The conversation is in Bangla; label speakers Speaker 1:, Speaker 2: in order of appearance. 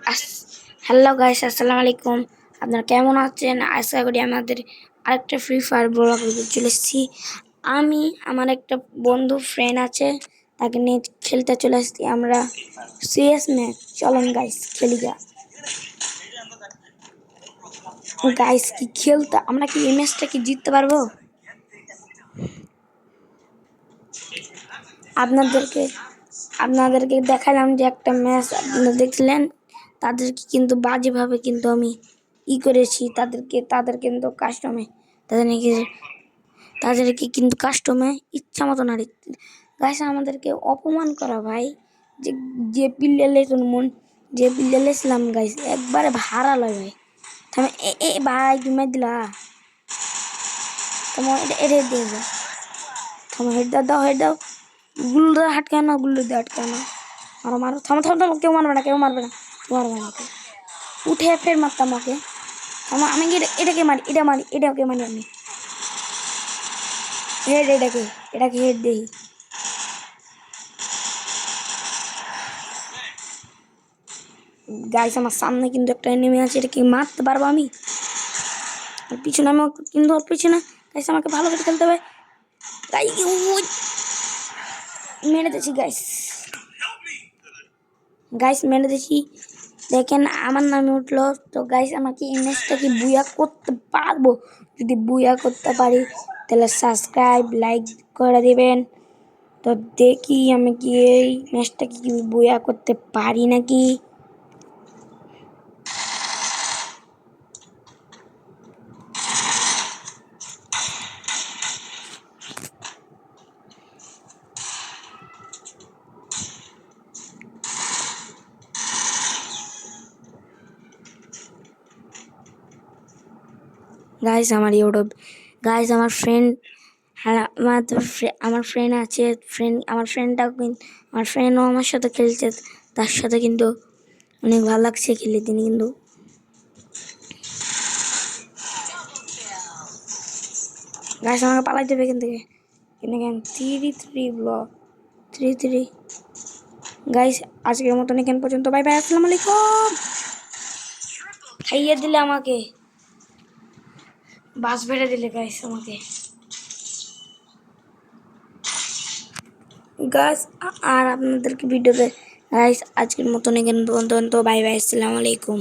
Speaker 1: হ্যালো গাইস, আসসালামু আলাইকুম। আপনারা কেমন আছেন? আশা করি আমাদের আরেকটা ফ্রি ফায়ার ব্লগ চলে এসেছি। আমি আমার একটা বন্ধু ফ্রেন্ড আছে, তাকে নিয়ে খেলতে চলে এসেছি আমরা সিএস ম্যাচ। চলেন গাইস খেলি গা। গাইস কি খেলতে, আমরা কি এই ম্যাচটা কি জিততে পারবো? আপনাদেরকে দেখালাম যে একটা ম্যাচ আপনারা দেখলেন, তাদেরকে কিন্তু বাজেভাবে কিন্তু আমি করেছি, তাদের কিন্তু কাস্টমে তাদেরকে কিন্তু কাস্টমে ইচ্ছা মতো না গাইস আমাদেরকে অপমান করা ভাই। যে যে পিল্লে যে পিল্লে লেছিলাম গাইস একবারে ভাড়া লয় ভাই। এ ভাই তুমি দিলা তোমার এটা দিয়ে যাও, তোমার হেড দাও গুল্লো হাটকানো, গুল্লো দিয়ে আটকানো, মারো মারো, থামো, কেউ মারবে না, উঠে ফের মারতাম ওকে। আমি এটাকে মারি, এটাকে মারি আমি হেড, এটাকে হেড দেই। গাইস আমার সামনে কিন্তু একটা এনিমি আছে, এটাকে মারতে পারবো আমি? আর পিছনে আমি কিন্তু ওর পিছনে। গাইস আমাকে ভালো করে খেলতে হবে। মেরে দিয়েছি গাইস মেরে দিয়েছি। দেখেন আমার নামে উঠলো। তো গাইস আমাকে এই ম্যাচটা কি বুয়া করতে পারবো? যদি বুয়া করতে পারি তাহলে সাবস্ক্রাইব লাইক করে দিবেন। তো দেখি আমি কি এই ম্যাচটা কি বুয়া করতে পারি নাকি। গাইস আমার ইউটিউব গাইস আমার ফ্রেন্ড, হ্যাঁ আমার ফ্রেন্ড আছে, আমার ফ্রেন্ডও আমার সাথে খেলছে। তার সাথে কিন্তু অনেক ভালো লাগছে খেলে। তিনি কিন্তু গাইস আমাকে পালাই দেবে এখান থেকে। কেন 3-3 ব্লক 3-3। গাইস আজকের মতন এখান পর্যন্ত, বাই বাই, আসসালামু আলাইকুম। খাইয়ে দিলে আমাকে, বাস বেড়ে দিলে গাইস আমাকে। গাইস আর আপনাদেরকে ভিডিওতে গাইস আজকের মতন এখান পর্যন্ত, বাই বাই, আসসালামু আলাইকুম।